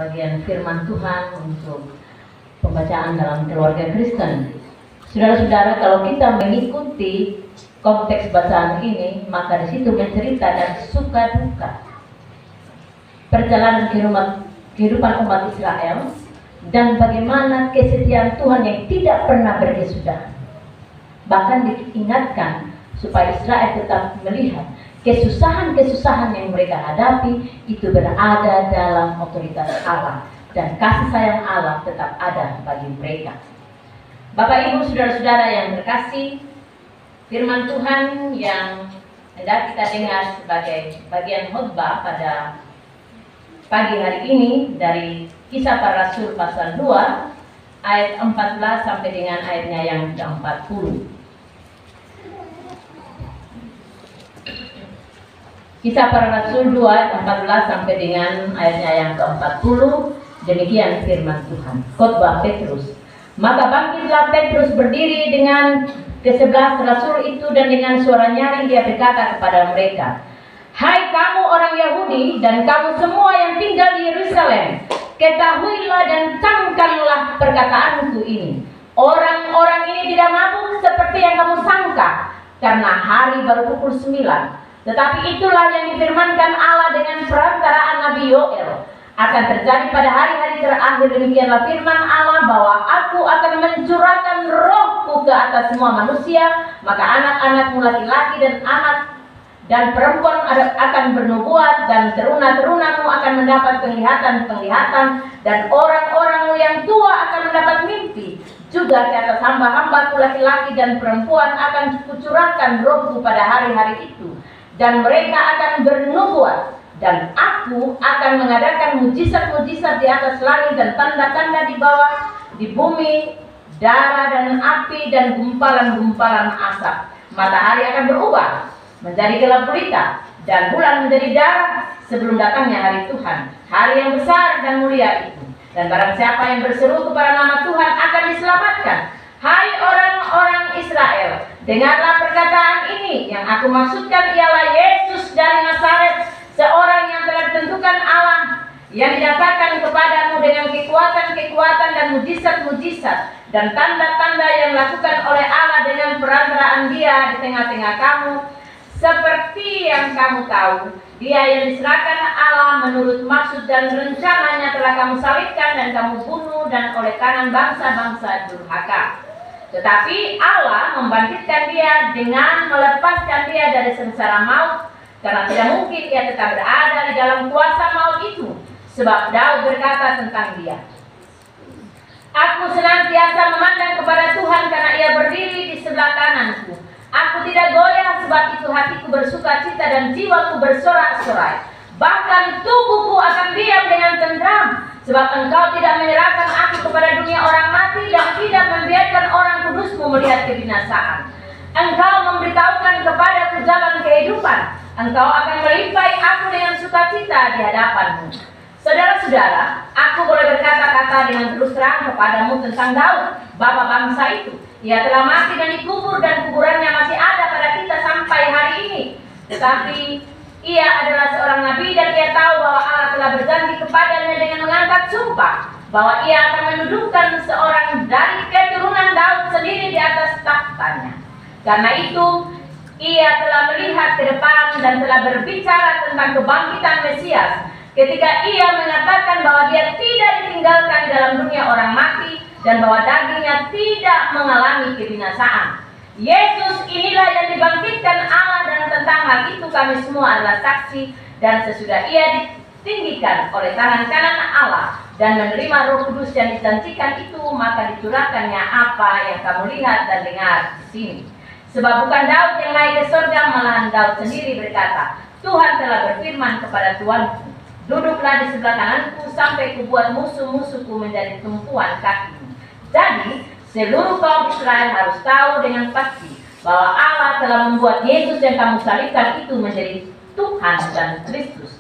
Bagian firman Tuhan untuk pembacaan dalam keluarga Kristen. Saudara-saudara, kalau kita mengikuti konteks bacaan ini, maka di situ menceritakan suka duka perjalanan kehidupan umat Israel dan bagaimana kesetiaan Tuhan yang tidak pernah berkesudahan. Bahkan diingatkan supaya Israel tetap melihat kesusahan-kesusahan yang mereka hadapi itu berada dalam otoritas Allah dan kasih sayang Allah tetap ada bagi mereka. Bapak Ibu, saudara-saudara yang terkasih, firman Tuhan yang hendak kita dengar sebagai bagian khotbah pada pagi hari ini dari Kisah Para Rasul pasal 2 ayat 14 sampai dengan ayatnya yang ke-40. Kisah Para Rasul 2 ayat 14 sampai dengan ayatnya yang ke-40. Demikian firman Tuhan. Khotbah Petrus. Maka bangkitlah Petrus berdiri dengan ke-11 rasul itu dan dengan suara nyaring dia berkata kepada mereka, "Hai kamu orang Yahudi dan kamu semua yang tinggal di Yerusalem, ketahuilah dan camkanlah perkataanku ini. Orang-orang ini tidak mabuk seperti yang kamu sangka, karena hari baru pukul 9. Tetapi itulah yang difirmankan Allah dengan perantaraan Nabi Yoel. Akan terjadi pada hari-hari terakhir, demikianlah firman Allah, bahwa aku akan mencurahkan rohku ke atas semua manusia. Maka anak-anakmu laki-laki dan anak dan perempuan akan bernubuat, dan teruna-terunamu akan mendapat penglihatan-penglihatan, dan orang-orangmu yang tua akan mendapat mimpi. Juga ke atas hamba-hambaku laki-laki dan perempuan akan kucurahkan rohku pada hari-hari itu. Dan mereka akan bernubuat, dan aku akan mengadakan mujizat-mujizat di atas langit dan tanda-tanda di bawah, di bumi, darah dan api dan gumpalan-gumpalan asap. Matahari akan berubah menjadi gelap gulita, dan bulan menjadi darah sebelum datangnya hari Tuhan, hari yang besar dan mulia itu. Dan barang siapa yang berseru kepada nama Tuhan akan diselamatkan. Hai orang-orang Israel, dengarlah perkataan ini. Yang aku maksudkan ialah Yesus dari Nazaret, seorang yang telah ditentukan Allah, yang didapatkan kepadamu dengan kekuatan-kekuatan dan mujizat-mujizat dan tanda-tanda yang dilakukan oleh Allah dengan perantaraan Dia di tengah-tengah kamu. Seperti yang kamu tahu, Dia yang diserahkan Allah menurut maksud dan rencananya telah kamu salibkan dan kamu bunuh dan oleh kanan bangsa-bangsa durhaka. Tetapi Allah membangkitkan Dia dengan melepaskan Dia dari sengsara maut, karena tidak mungkin Ia tetap berada di dalam kuasa maut itu. Sebab Daud berkata tentang Dia, "Aku senantiasa memandang kepada Tuhan karena Ia berdiri di sebelah kananku. Aku tidak goyah, sebab itu hatiku bersuka cita dan jiwaku bersorak-sorai. Bahkan tubuhku akan diam dengan tentram, sebab Engkau tidak menyerahkan aku kepada dunia orang mati dan tidak membiarkan orang kudusmu melihat kebinasaan. Engkau memberitahukan kepadaku jalan kehidupan. Engkau akan melimpahi aku dengan sukacita di hadapanmu." Saudara-saudara, aku boleh berkata-kata dengan terus terang kepadamu tentang Daud, bapa bangsa itu. Ia telah mati dan dikubur, dan kuburannya masih ada pada kita sampai hari ini. Tetapi ia adalah seorang nabi, dan ia tahu bahwa Allah telah berjanji kepadanya dengan mengangkat sumpah bahwa ia akan mendudukkan seorang dari keturunan Daud sendiri di atas tahtanya. Karena itu ia telah melihat ke depan dan telah berbicara tentang kebangkitan Mesias, ketika ia mengatakan bahwa dia tidak ditinggalkan di dalam dunia orang mati, dan bahwa dagingnya tidak mengalami kebinasaan. Yesus inilah yang dibangkitkan Allah, dan tentang hal itu kami semua adalah saksi. Dan sesudah ia ditinggikan oleh tangan kanan Allah dan menerima Roh Kudus yang dijanjikan itu, maka dicurahkannya apa yang kamu lihat dan dengar di sini. Sebab bukan Daud yang naik ke surga, malahan Daud sendiri berkata, "Tuhan telah berfirman kepada Tuanku, duduklah di sebelah kananku sampai kubuat musuh-musuhku menjadi tumpuan kakimu." Jadi seluruh kaum Israel harus tahu dengan pasti bahwa Allah telah membuat Yesus yang kamu salibkan itu menjadi Tuhan dan Kristus.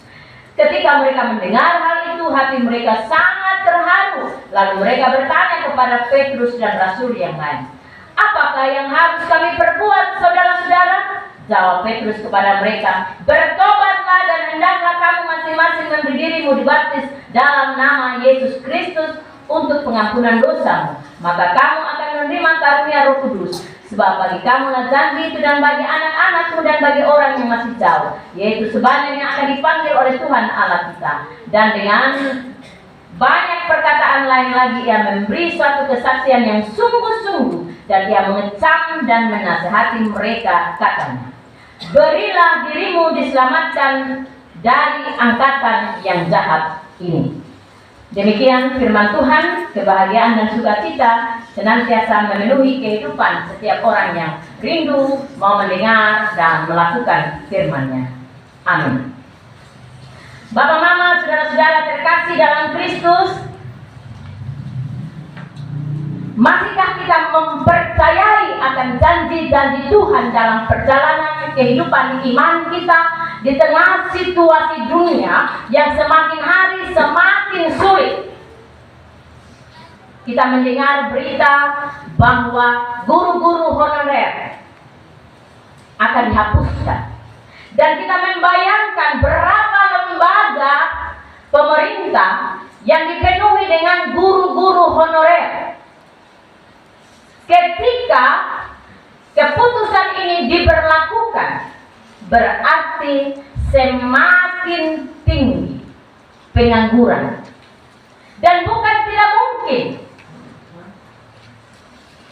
Ketika mereka mendengar hal itu, hati mereka sangat terharu. Lalu mereka bertanya kepada Petrus dan rasul yang lain, "Apakah yang harus kami perbuat, saudara-saudara?" Jawab Petrus kepada mereka, bertobatlah dan hendaklah kamu masing-masing memberi dirimu dibaptis dalam nama Yesus Kristus untuk pengampunan dosamu. Maka kamu akan menerima karunia Roh Kudus. Sebab bagi kamulah janji itu dan bagi anak-anakmu dan bagi orang yang masih jauh, yaitu sebanyak yang akan dipanggil oleh Tuhan Allah kita. Dan dengan banyak perkataan lain lagi ia memberi suatu kesaksian yang sungguh-sungguh, dan ia mengecam dan menasihati mereka, katanya, berilah dirimu diselamatkan dari angkatan yang jahat ini. Demikian firman Tuhan. Kebahagiaan dan sukacita senantiasa memenuhi kehidupan setiap orang yang rindu mau mendengar dan melakukan firman-Nya. Amin. Bapak, Mama, saudara-saudara terkasih dalam Kristus, masihkah kita mempercayai akan janji-janji Tuhan dalam perjalanan kehidupan iman kita di tengah situasi dunia yang semakin hari semakin sulit? Kita mendengar berita bahwa guru-guru honorer akan dihapuskan, dan kita membayangkan berapa lembaga pemerintah yang dipenuhi dengan guru-guru honorer. Ketika keputusan ini diberlakukan, berarti semakin tinggi pengangguran. Dan bukan tidak mungkin,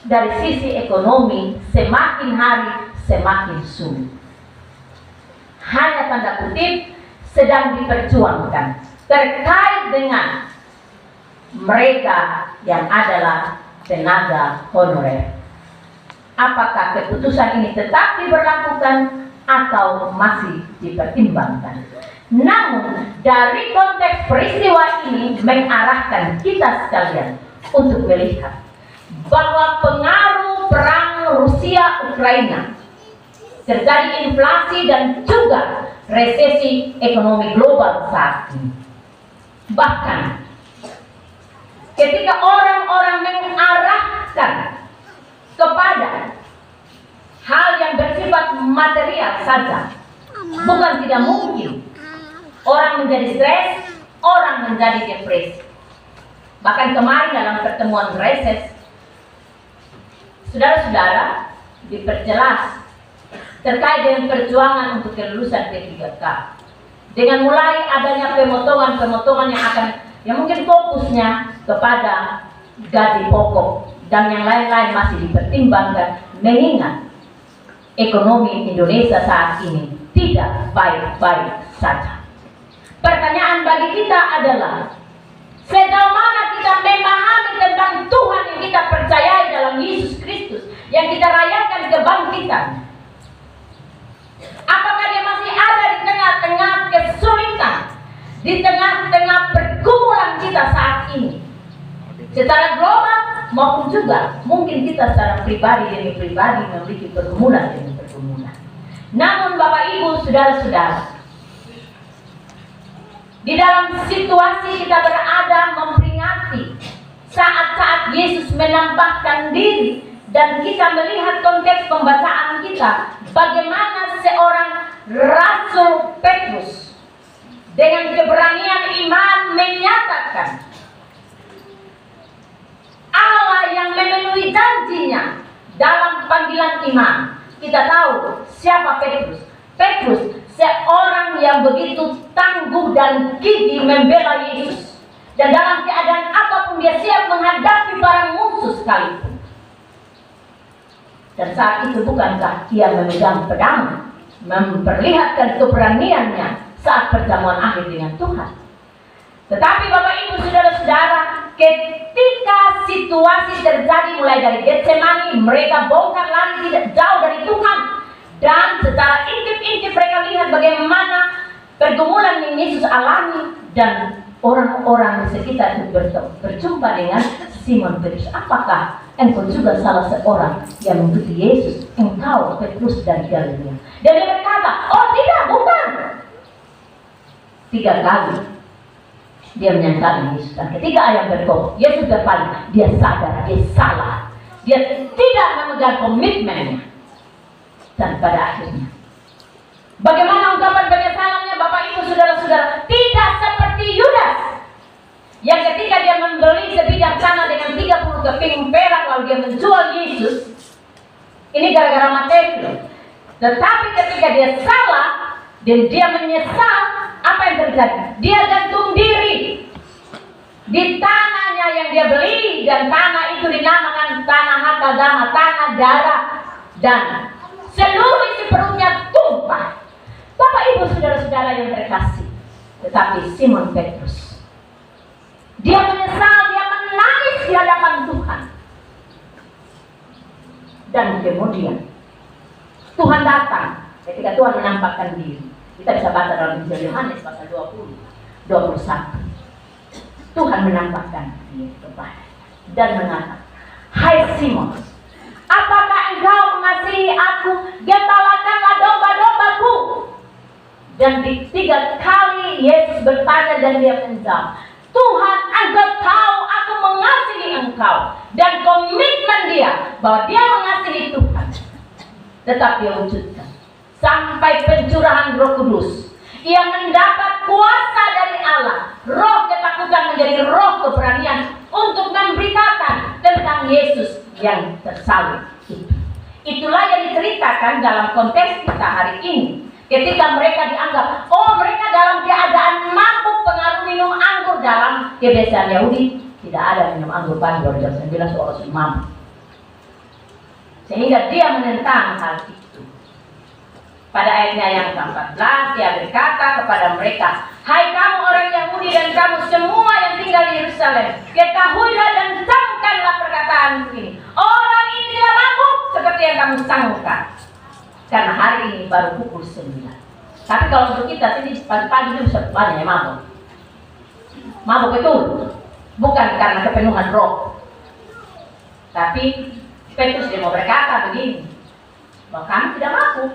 dari sisi ekonomi semakin hari semakin sulit. Hanya tanda kutip sedang diperjuangkan terkait dengan mereka yang adalah tenaga honorer. Apakah keputusan ini tetap diberlakukan atau masih dipertimbangkan? Namun dari konteks peristiwa ini mengarahkan kita sekalian untuk melihat bahwa pengaruh perang Rusia-Ukraina, terjadi inflasi dan juga resesi ekonomi global saat ini. Bahkan ketika orang-orang mengarahkan kepada hal yang bersifat material saja, bukan tidak mungkin orang menjadi stres, orang menjadi depresi. Bahkan kemarin dalam pertemuan reses, saudara-saudara diperjelas terkait dengan perjuangan untuk kelulusan P3K, dengan mulai adanya pemotongan yang mungkin fokusnya kepada gaji pokok dan yang lain-lain masih dipertimbangkan, mengingat ekonomi Indonesia saat ini tidak baik-baik saja. Pertanyaan bagi kita adalah, sejauh mana kita memahami tentang Tuhan yang kita percayai dalam Yesus Kristus, yang kita rayakan kebangkitan? Apakah dia masih ada di tengah-tengah kesulitan, di tengah-tengah pergumulan kita saat ini, secara global maupun juga mungkin kita secara pribadi demi pribadi memiliki pergumulan demi pergumulan. Namun Bapak Ibu, saudara-saudara, di dalam situasi kita berada memperingati saat-saat Yesus menampakkan diri, dan kita melihat konteks pembacaan kita, bagaimana seorang Rasul Petrus dengan keberanian iman menyatakan Allah yang memenuhi janjinya dalam panggilan iman. Kita tahu siapa Petrus. Petrus seorang yang begitu tangguh dan gigih membela Yesus, dan dalam keadaan apapun dia siap menghadapi para musuh sekalipun. Dan saat itu bukankah ia memegang pedang, memperlihatkan keberaniannya saat perjamuan akhir dengan Tuhan? Tetapi Bapak Ibu, saudara-saudara, ketika situasi terjadi mulai dari Getsemani, mereka bongkar lari tidak jauh dari Tuhan, dan secara intip-intip mereka lihat bagaimana pergumulan yang Yesus alami, dan orang-orang di sekitar itu berjumpa dengan Simon Petrus. Apakah engkau juga salah seorang yang mengikuti Yesus? Engkau Petrus dari Galilea. Dan dia berkata, oh tidak, bukan. 3 kali dia menyangkal Yesus, dan ketika ayam berkokok, Yesus berpaling. Dia sadar, dia salah, dia tidak memegang komitmennya, dan pada akhirnya Bagaimana ungkapan penyesalannya Bapak Ibu Saudara-saudara? Tidak seperti Yudas yang ketika dia membeli sebidang tanah dengan 30 keping perak lalu dia menjual Yesus. Ini gara-gara materi. Tetapi ketika dia salah dan dia menyesal, apa yang terjadi? Dia gantung diri di tanahnya yang dia beli, dan tanah itu dinamakan tanah harta dama, tanah darah, dan seluruh isi perutnya tumpah. Bapak Ibu Saudara-saudara yang terkasih, tetapi Simon Petrus, dia menyesal, dia menangis di hadapan Tuhan. Dan kemudian Tuhan datang ketika Tuhan menampakkan diri. Kita bisa baca dalam Injil Yohanes pasal 20, 21. Tuhan menampakkan diri kepada dan mengatakan, "Hai Simon, apakah engkau mengasihi aku? Gembalakanlah domba-dombaku." Dan 3 kali Yesus bertanya dan dia menjawab, "Tuhan, engkau tahu aku mengasihi engkau." Dan komitmen dia bahwa dia mengasihi Tuhan tetap dia wujudkan sampai pencurahan Roh Kudus. Ia mendapat kuasa dari Allah. Roh ketakutan menjadi roh keberanian untuk memberitakan tentang Yesus yang tersalib itu. Itulah yang diceritakan dalam konteks kita hari ini. Ketika mereka dianggap, oh mereka dalam keadaan mabuk pengaruh minum anggur. Dalam kebiasaan Yahudi tidak ada minum anggur pagi baru jam 9 seorang sudah mabuk. Sehingga dia menentang hal itu. Pada ayatnya yang ke-14 dia berkata kepada mereka, "Hai kamu orang Yahudi dan kamu semua yang tinggal di Yerusalem, ketahuilah dan camkanlah perkataan ini. Orang ini tidak mabuk seperti yang kamu sangka. Karena hari ini baru pukul 9. Tapi kalau untuk kita sini pagi-pagi itu bisa banyak yang mabuk. Mabuk itu bukan karena kepenuhan roh. Tapi Petrus dia mau berkata begini, bahwa kami tidak mabuk.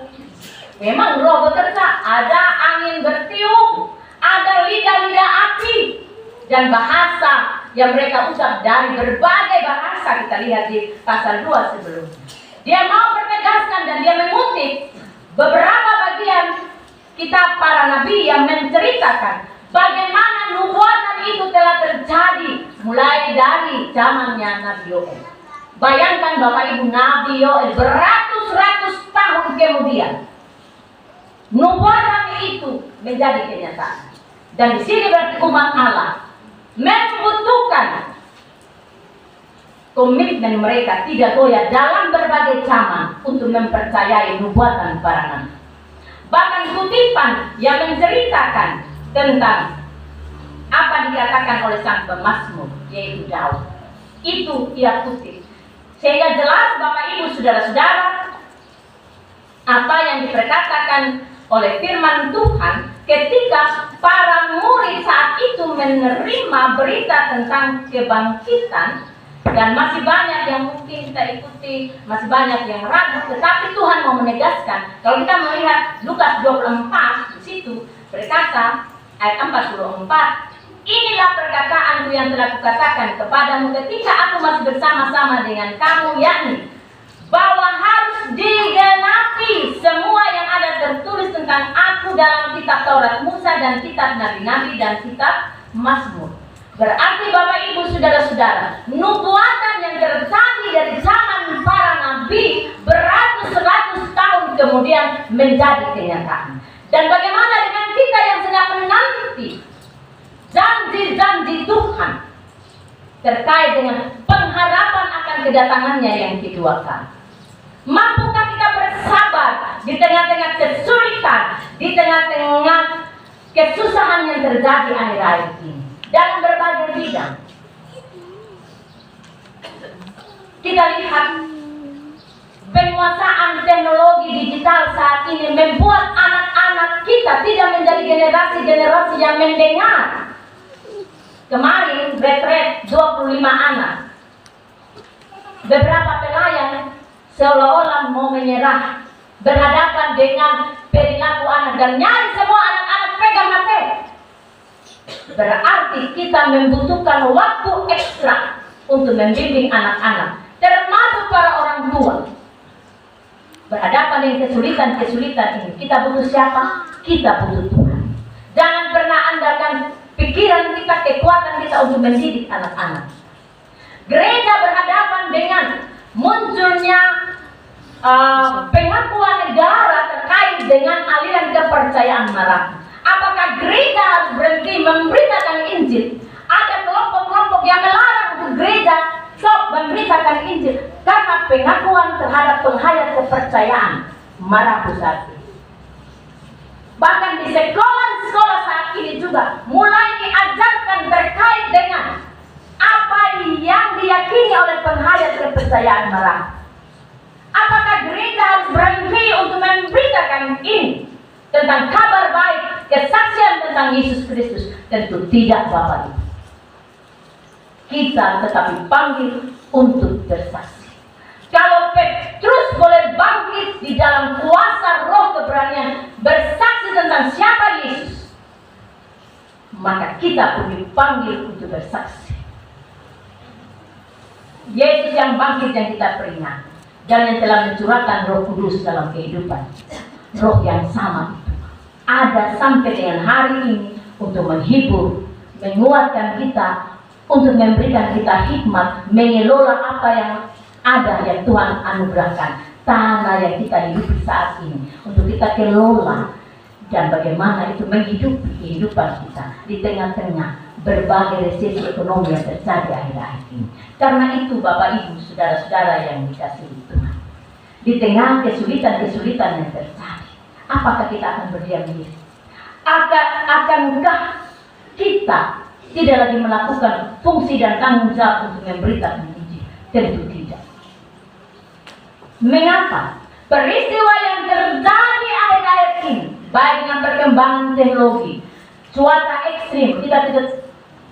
Memang roh bekerja, ada angin bertiup, ada lidah-lidah api, dan bahasa yang mereka ucap dari berbagai bahasa. Kita lihat di pasal 2 sebelumnya. Dia mau menegaskan dan dia mengutip beberapa bagian kitab para nabi yang menceritakan bagaimana nubuatan itu telah terjadi mulai dari zamannya Nabi Yoel. Bayangkan Bapak Ibu, Nabi Yoel beratus-ratus tahun kemudian nubuatan itu menjadi kenyataan. Dan di sini berarti umat Allah membutuhkan komitmen mereka tidak goyah dalam berbagai zaman untuk mempercayai nubuatan para nabi. Bahkan kutipan yang menceritakan tentang apa dikatakan oleh sang pemazmur yaitu Daud, itu ia kutip. Sehingga jelas Bapak Ibu Saudara-saudara apa yang diperkatakan oleh firman Tuhan ketika para murid saat itu menerima berita tentang kebangkitan. Dan masih banyak yang mungkin kita ikuti, masih banyak yang ragu, tetapi Tuhan mau menegaskan. Kalau kita melihat Lukas 24 di situ berkata ayat 44, "Inilah perkataanku yang telah kukatakan kepadamu ketika aku masih bersama-sama dengan kamu, yakni bahwa harus digenapi semua yang ada tertulis tentang aku dalam kitab Taurat Musa dan kitab Nabi-Nabi dan kitab Mazmur." Berarti Bapak Ibu Saudara-saudara, nubuatan yang terjadi dari zaman para nabi beratus-ratus tahun kemudian menjadi kenyataan. Dan bagaimana dengan kita yang sedang menanti janji-janji Tuhan terkait dengan pengharapan akan kedatangannya yang kedua kali? Mampukah kita bersabar di tengah-tengah kesulitan, di tengah-tengah kesusahan yang terjadi akhir-akhir ini? Dalam berbagai bidang kita lihat penguasaan teknologi digital saat ini membuat anak-anak kita tidak menjadi generasi-generasi yang mendengar. Kemarin retret 25 anak, beberapa pelayan seolah-olah mau menyerah berhadapan dengan perilaku anak dan nyaris semua anak-anak pegang HP. Berarti kita membutuhkan waktu ekstra untuk membimbing anak-anak, termasuk para orang tua. berhadapan dengan kesulitan-kesulitan ini, kita butuh siapa? Kita butuh Tuhan. Jangan pernah andalkan pikiran kita, kekuatan kita untuk mendidik anak-anak. Gereja berhadapan dengan munculnya pengakuan negara terkait dengan aliran kepercayaan Marathi. Apakah gereja harus berhenti memberitakan Injil? Ada kelompok-kelompok yang melarang untuk gereja stop memberitakan Injil karena pengakuan terhadap penghayat kepercayaan Marathi saat ini. Bahkan di sekolah-sekolah saat ini juga mulai diajarkan terkait dengan apa yang diyakini oleh penghayat kepercayaan Marathi. Apakah gereja harus berhenti untuk memberitakan ini tentang kabar baik, kesaksian tentang Yesus Kristus? Tentu tidak, Bapak Ibu. Kita tetap dipanggil untuk bersaksi. Kalau Petrus boleh bangkit di dalam kuasa roh keberanian bersaksi tentang siapa Yesus, maka kita pun dipanggil untuk bersaksi. Yesus yang bangkit yang kita peringati, dan yang telah mencurahkan Roh Kudus dalam kehidupan. Roh yang sama itu ada sampai dengan hari ini untuk menghibur, menguatkan kita, untuk memberikan kita hikmat mengelola apa yang ada yang Tuhan anugerahkan, tanah yang kita hidupi saat ini, untuk kita kelola, dan bagaimana itu menghidupi kehidupan kita di tengah-tengah berbagai resesi ekonomi yang terjadi akhir-akhir ini. Karena itu Bapak Ibu, saudara-saudara yang dikasihi Tuhan, di tengah kesulitan-kesulitan yang terjadi, apakah kita akan berdiam diri? Akankah kita tidak lagi melakukan fungsi dan tanggung jawab untuk memberitakan Injil? Tentu tidak. Mengapa? Peristiwa yang terjadi akhir-akhir ini, baik dengan perkembangan teknologi, cuaca ekstrim, kita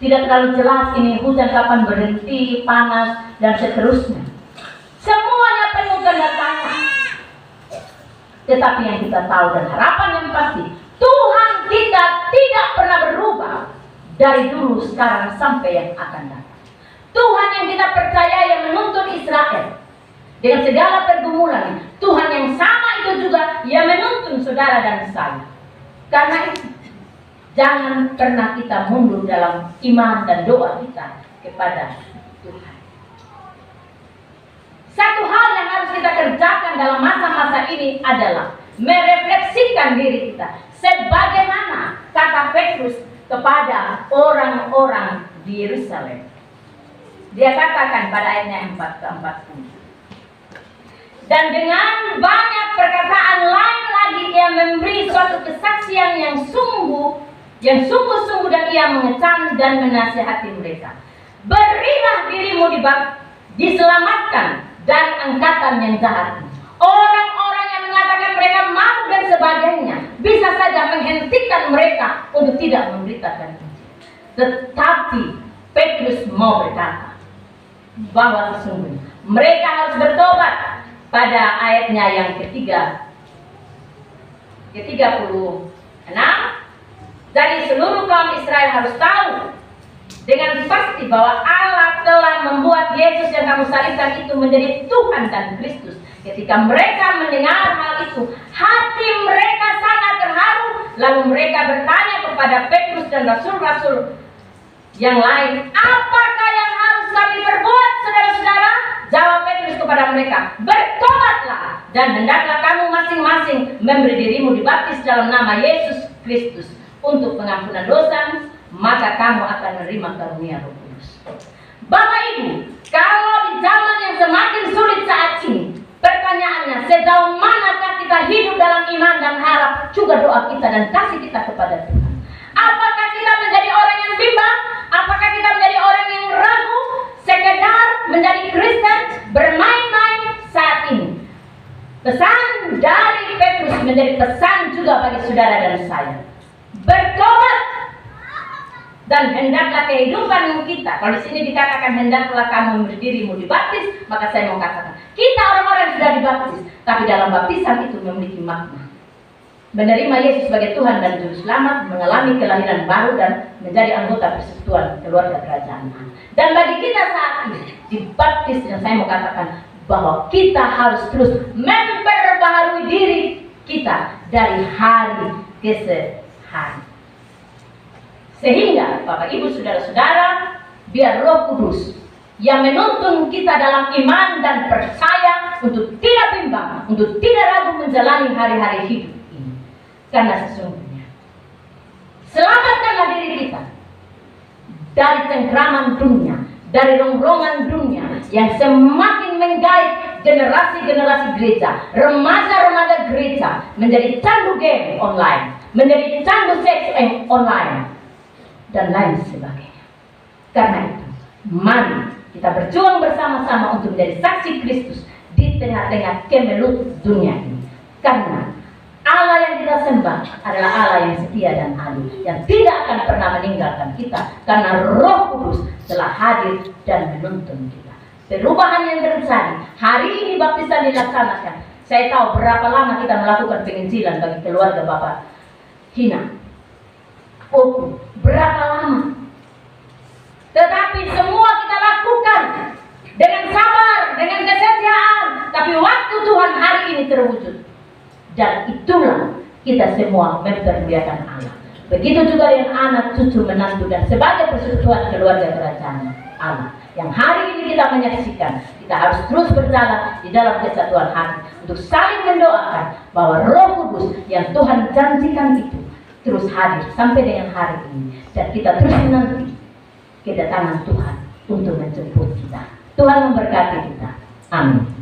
tidak terlalu jelas ini hujan kapan berhenti, panas, dan seterusnya. Semuanya penuh tanda tanya. Tetapi yang kita tahu dan harapan yang pasti, Tuhan kita tidak pernah berubah dari dulu, sekarang, sampai yang akan datang. Tuhan yang kita percaya yang menuntun Israel dengan segala pergumulan, Tuhan yang sama itu juga yang menuntun saudara dan saya. Karena itu, jangan pernah kita mundur dalam iman dan doa kita kepada Tuhan. Satu hal yang harus kita kerjakan dalam masa-masa ini adalah merefleksikan diri kita, sebagaimana kata Petrus kepada orang-orang di Yerusalem. Dia katakan pada ayatnya 4-40. Dan dengan banyak perkataan lain lagi ia memberi suatu kesaksian yang sungguh-sungguh, dan ia mengecam dan menasihati mereka. Berilah dirimu diselamatkan dari angkatan yang jahat. Orang-orang yang mengatakan mereka malu dan sebagainya bisa saja menghentikan mereka untuk tidak memberitakan Injil. Tetapi Petrus mau berkata bahwa sesungguhnya mereka harus bertobat. Pada ayatnya yang ke-36, dari seluruh kaum Israel harus tahu dengan pasti bahwa Allah telah membuat Yesus yang kamu salibkan itu menjadi Tuhan dan Kristus. Ketika mereka mendengar hal itu, hati mereka sangat terharu. Lalu mereka bertanya kepada Petrus dan rasul-rasul yang lain, apakah yang harus kami perbuat, saudara-saudara? Jawab Petrus kepada mereka, bertobatlah dan hendaklah kamu masing-masing memberi dirimu dibaptis dalam nama Yesus Kristus untuk pengampunan dosa, maka kamu akan menerima karunia Roh Kudus. Bapak Ibu, kalau di zaman yang semakin sulit saat ini, pertanyaannya, sejauh manakah kita hidup dalam iman dan harap juga doa kita dan kasih kita kepada Tuhan? Apakah kita menjadi orang yang bimbang? Apakah kita menjadi orang yang ragu, sekedar menjadi Kristen, bermain-main saat ini? Pesan dari Petrus menjadi pesan juga bagi saudara dan saya. Bertobat dan hendaklah kehidupan kita. Kalau di sini dikatakan hendaklah kamu berdirimu dibaptis, maka saya mau katakan kita orang-orang yang sudah dibaptis, tapi dalam baptisan itu memiliki makna. Menerima Yesus sebagai Tuhan dan Juru Selamat, mengalami kelahiran baru dan menjadi anggota persekutuan keluarga kerajaan. Dan bagi kita saat ini dibaptis, dan saya mau katakan bahwa kita harus terus memperbaiki memperbaharui diri kita dari hari ke hari. Sehingga Bapak Ibu Saudara-saudara, biar Roh Kudus yang menuntun kita dalam iman dan percaya untuk tidak bimbang, untuk tidak ragu menjalani hari-hari hidup ini. Karena sesungguhnya selamatkanlah diri kita dari cengkraman dunia, dari rongrongan dunia yang semakin menggait generasi-generasi gereja, remaja-remaja gereja menjadi candu game online, menjadi candu seks online, dan lain sebagainya. Karena itu, mari kita berjuang bersama-sama untuk menjadi saksi Kristus di tengah-tengah kemelut dunia ini. Karena Allah yang kita sembah adalah Allah yang setia dan adil, yang tidak akan pernah meninggalkan kita, karena Roh Kudus telah hadir dan menuntun kita. Perubahan yang terjadi hari ini, baptisan dilaksanakan. Saya tahu berapa lama kita melakukan penginjilan bagi keluarga Bapak Hina. Oh, berapa lama? Tetapi semua kita lakukan dengan sabar, dengan kesetiaan. Tapi waktu Tuhan hari ini terwujud. Dan itulah kita semua mempermuliakan Allah. Begitu juga dengan anak, cucu, menantu, dan sebagai persekutuan keluarga kerajaan Allah. Yang hari ini kita menyaksikan, kita harus terus berjalan di dalam kesatuan hati untuk saling mendoakan bahwa Roh Kudus yang Tuhan janjikan itu terus hadir sampai dengan hari ini, dan kita terus menanti kedatangan Tuhan untuk menjemput kita. Tuhan memberkati kita. Amin.